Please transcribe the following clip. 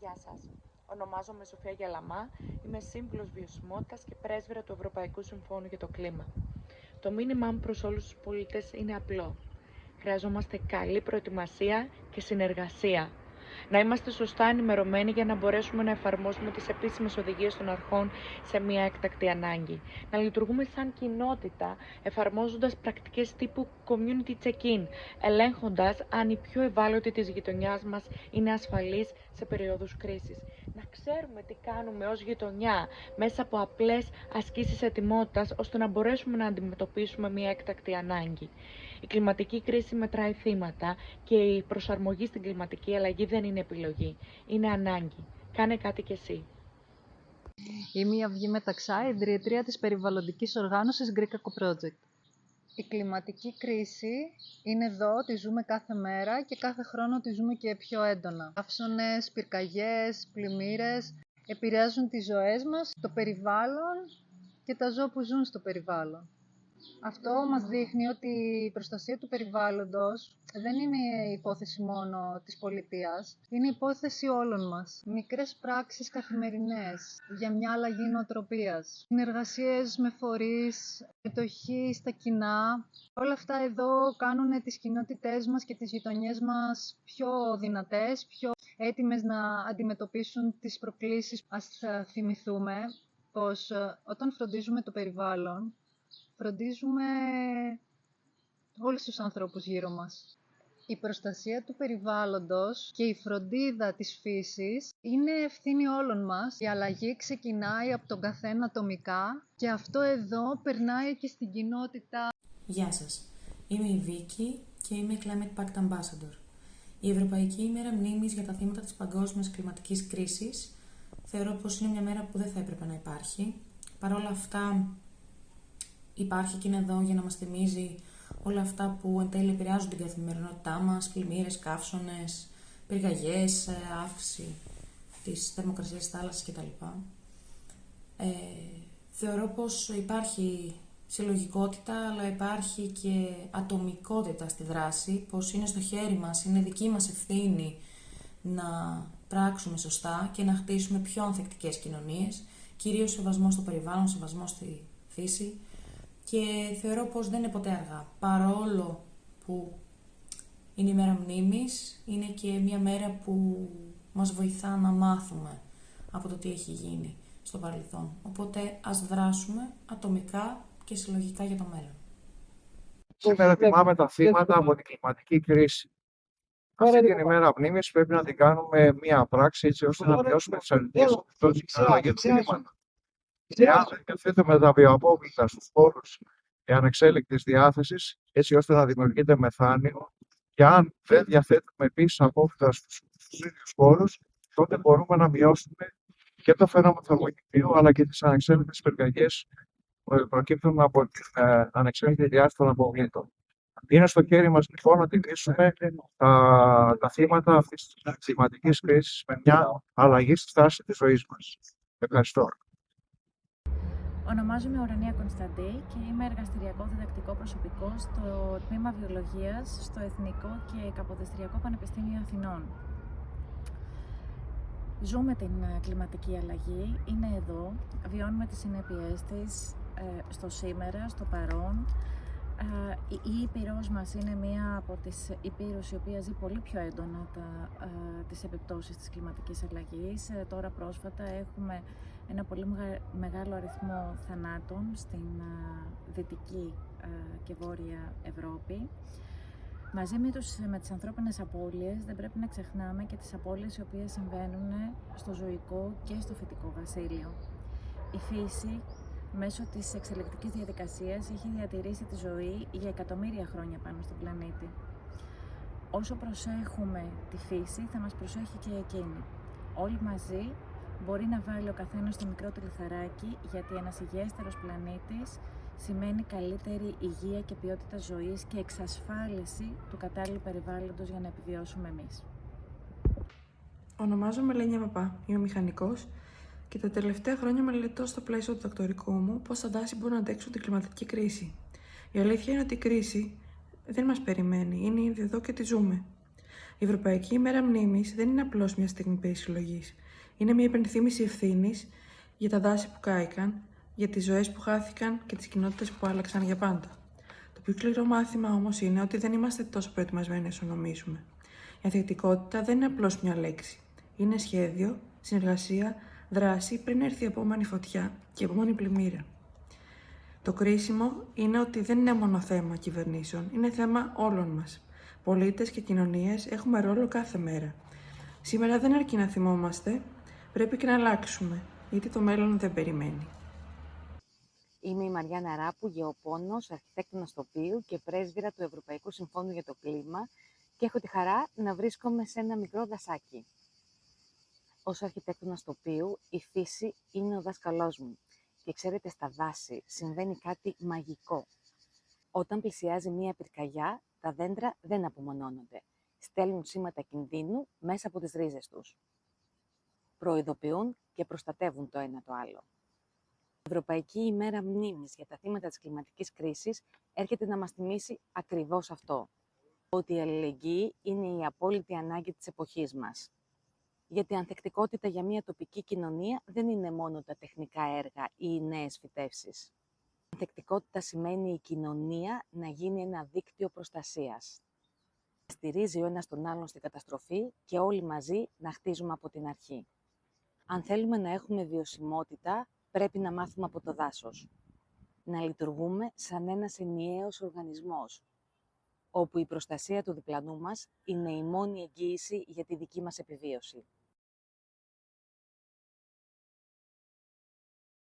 Γεια σας. Ονομάζομαι Σοφία Γιαλαμά, είμαι σύμβουλος βιωσιμότητας και πρέσβυρα του Ευρωπαϊκού Συμφώνου για το Κλίμα. Το μήνυμά μου προς όλους τους πολίτες είναι απλό. Χρειαζόμαστε καλή προετοιμασία και συνεργασία. Να είμαστε σωστά ενημερωμένοι για να μπορέσουμε να εφαρμόσουμε τις επίσημες οδηγίες των αρχών σε μια έκτακτη ανάγκη. Να λειτουργούμε σαν κοινότητα, εφαρμόζοντας πρακτικές τύπου community check-in, ελέγχοντας αν η πιο ευάλωτη της γειτονιάς μας είναι ασφαλής σε περίοδους κρίσης. Να ξέρουμε τι κάνουμε ως γειτονιά μέσα από απλές ασκήσεις ετοιμότητας, ώστε να μπορέσουμε να αντιμετωπίσουμε μια έκτακτη ανάγκη. Η κλιματική κρίση μετράει θύματα και η προσαρμογή στην κλιματική αλλαγή δεν είναι επιλογή, είναι ανάγκη. Κάνε κάτι κι εσύ. Είμαι η Αυγή Μεταξά, ιδρύτρια της περιβαλλοντικής οργάνωσης Greek Eco Project. Η κλιματική κρίση είναι εδώ, τη ζούμε κάθε μέρα και κάθε χρόνο τη ζούμε και πιο έντονα. Καύσονες, πυρκαγιές, πλημμύρες επηρεάζουν τις ζωές μας, το περιβάλλον και τα ζώα που ζουν στο περιβάλλον. Αυτό μας δείχνει ότι η προστασία του περιβάλλοντος δεν είναι υπόθεση μόνο της πολιτείας, είναι υπόθεση όλων μας. Μικρές πράξεις καθημερινές για μια αλλαγή νοοτροπίας, συνεργασίες με φορείς, συμμετοχή στα κοινά. Όλα αυτά εδώ κάνουν τις κοινότητές μας και τις γειτονιές μας πιο δυνατές, πιο έτοιμες να αντιμετωπίσουν τις προκλήσεις. Ας θυμηθούμε πως όταν φροντίζουμε το περιβάλλον, φροντίζουμε όλους τους ανθρώπους γύρω μας. Η προστασία του περιβάλλοντος και η φροντίδα της φύσης είναι ευθύνη όλων μας. Η αλλαγή ξεκινάει από τον καθένα ατομικά και αυτό εδώ περνάει και στην κοινότητα. Γεια σας. Είμαι η Βίκη και είμαι Climate Pact Ambassador. Η Ευρωπαϊκή ημέρα μνήμης για τα θύματα της παγκόσμιας κλιματικής κρίσης θεωρώ πως είναι μια μέρα που δεν θα έπρεπε να υπάρχει. Παρ' όλα αυτά, υπάρχει και είναι εδώ για να μας θυμίζει όλα αυτά που εν τέλει επηρεάζουν την καθημερινότητά μας, πλημμύρες, καύσονες, πυρκαγιές, αύξηση της θερμοκρασίας της θάλασσας κτλ. Θεωρώ πως υπάρχει συλλογικότητα, αλλά υπάρχει και ατομικότητα στη δράση, πως είναι στο χέρι μας, είναι δική μας ευθύνη να πράξουμε σωστά και να χτίσουμε πιο ανθεκτικές κοινωνίες, κυρίως σεβασμό στο περιβάλλον, σεβασμό στη φύση. Και θεωρώ πως δεν είναι ποτέ αργά. Παρόλο που είναι η μέρα μνήμης, είναι και μια μέρα που μας βοηθά να μάθουμε από το τι έχει γίνει στο παρελθόν. Οπότε ας δράσουμε ατομικά και συλλογικά για το μέλλον. Σήμερα τιμάμε τα θύματα από την κλιματική κρίση. Αυτή την ημέρα μνήμης πρέπει να την κάνουμε μία πράξη έτσι ώστε να μειώσουμε τις αρνητικές επιπτώσεις της αλλαγής του κλίματος. Εάν δεν διαθέτουμε τα βιοαπόβλητα στους χώρους ανεξέλεγκτης διάθεσης, έτσι ώστε να δημιουργείται μεθάνιο, και αν δεν διαθέτουμε επίσης απόβλητα στους ίδιους χώρους, τότε μπορούμε να μειώσουμε και το φαινόμενο του θερμοκηπίου αλλά και τις ανεξέλεγκτες πυρκαγιές που προκύπτουν από την ανεξέλεγκτη διάθεση των αποβλήτων. Είναι στο χέρι μας λοιπόν να τιμήσουμε τα θύματα αυτής της κλιματικής κρίσης με μια αλλαγή στη στάση της ζωής μας. Ευχαριστώ. Ονομάζομαι Ουρανία Κωνσταντή και είμαι εργαστηριακό διδακτικό προσωπικό στο Τμήμα Βιολογίας στο Εθνικό και Καποδιστριακό Πανεπιστήμιο Αθηνών. Ζούμε την κλιματική αλλαγή, είναι εδώ, βιώνουμε τις συνέπειές της στο σήμερα, στο παρόν. Η Ήπειρος μας είναι μία από τις Ήπειρους η οποία ζει πολύ πιο έντονα τις επιπτώσεις της κλιματικής αλλαγής. Τώρα πρόσφατα έχουμε ένα πολύ μεγάλο αριθμό θανάτων στην Δυτική και Βόρεια Ευρώπη. Μαζί με τις ανθρώπινες απώλειες δεν πρέπει να ξεχνάμε και τις απώλειες οι οποίες συμβαίνουν στο ζωικό και στο φυτικό βασίλειο. Η φύση μέσω της εξελικτικής διαδικασίας έχει διατηρήσει τη ζωή για εκατομμύρια χρόνια πάνω στον πλανήτη. Όσο προσέχουμε τη φύση, θα μας προσέχει και εκείνη. Όλοι μαζί μπορεί να βάλει ο καθένας το μικρό του λιθαράκι, γιατί ένας υγιέστερος πλανήτης σημαίνει καλύτερη υγεία και ποιότητα ζωής και εξασφάλιση του κατάλληλου περιβάλλοντος για να επιβιώσουμε εμείς. Ονομάζομαι Λένια Παπά, είμαι μηχανικός και τα τελευταία χρόνια μελετώ στο πλαίσιο του δακτορικού μου πώς τα δάση μπορούν να αντέξουν την κλιματική κρίση. Η αλήθεια είναι ότι η κρίση δεν μας περιμένει, είναι ήδη εδώ και τη ζούμε. Η Ευρωπαϊκή ημέρα μνήμης δεν είναι απλώς μια στιγμή περισυλλογής. Είναι μια υπενθύμηση ευθύνης για τα δάση που κάηκαν, για τις ζωές που χάθηκαν και τις κοινότητες που άλλαξαν για πάντα. Το πιο σκληρό μάθημα όμως είναι ότι δεν είμαστε τόσο προετοιμασμένοι όσο νομίζουμε. Η ανθεκτικότητα δεν είναι απλώς μια λέξη. Είναι σχέδιο, συνεργασία, δράση πριν έρθει η επόμενη φωτιά και η επόμενη πλημμύρα. Το κρίσιμο είναι ότι δεν είναι μόνο θέμα κυβερνήσεων, είναι θέμα όλων μας. Πολίτες και κοινωνίες έχουμε ρόλο κάθε μέρα. Σήμερα δεν αρκεί να θυμόμαστε, πρέπει και να αλλάξουμε, γιατί το μέλλον δεν περιμένει. Είμαι η Μαριάννα Ράπου, γεωπόνος, αρχιτέκτονας τοπίου και πρέσβυρα του Ευρωπαϊκού Συμφώνου για το Κλίμα και έχω τη χαρά να βρίσκομαι σε ένα μικρό δασάκι. Ως αρχιτέκτονας τοπίου, η φύση είναι ο δάσκαλός μου και ξέρετε, στα δάση συμβαίνει κάτι μαγικό. Όταν πλησιάζει μία πυρκαγιά, τα δέντρα δεν απομονώνονται. Στέλνουν σήματα κινδύνου μέσα από τις ρίζες τους. Προειδοποιούν και προστατεύουν το ένα το άλλο. Η Ευρωπαϊκή ημέρα μνήμης για τα θύματα της κλιματικής κρίσης έρχεται να μας θυμίσει ακριβώς αυτό. Ότι η αλληλεγγύη είναι η απόλυτη ανάγκη της εποχής μας. Γιατί η ανθεκτικότητα για μια τοπική κοινωνία δεν είναι μόνο τα τεχνικά έργα ή οι νέες φυτεύσεις. Η ανθεκτικότητα σημαίνει η κοινωνία να γίνει ένα δίκτυο προστασίας. Να στηρίζει ο ένας τον άλλον στην καταστροφή και όλοι μαζί να χτίζουμε από την αρχή. Αν θέλουμε να έχουμε βιωσιμότητα, πρέπει να μάθουμε από το δάσος. Να λειτουργούμε σαν ένας ενιαίος οργανισμός, όπου η προστασία του διπλανού μας είναι η μόνη εγγύηση για τη δική μας επιβίωση.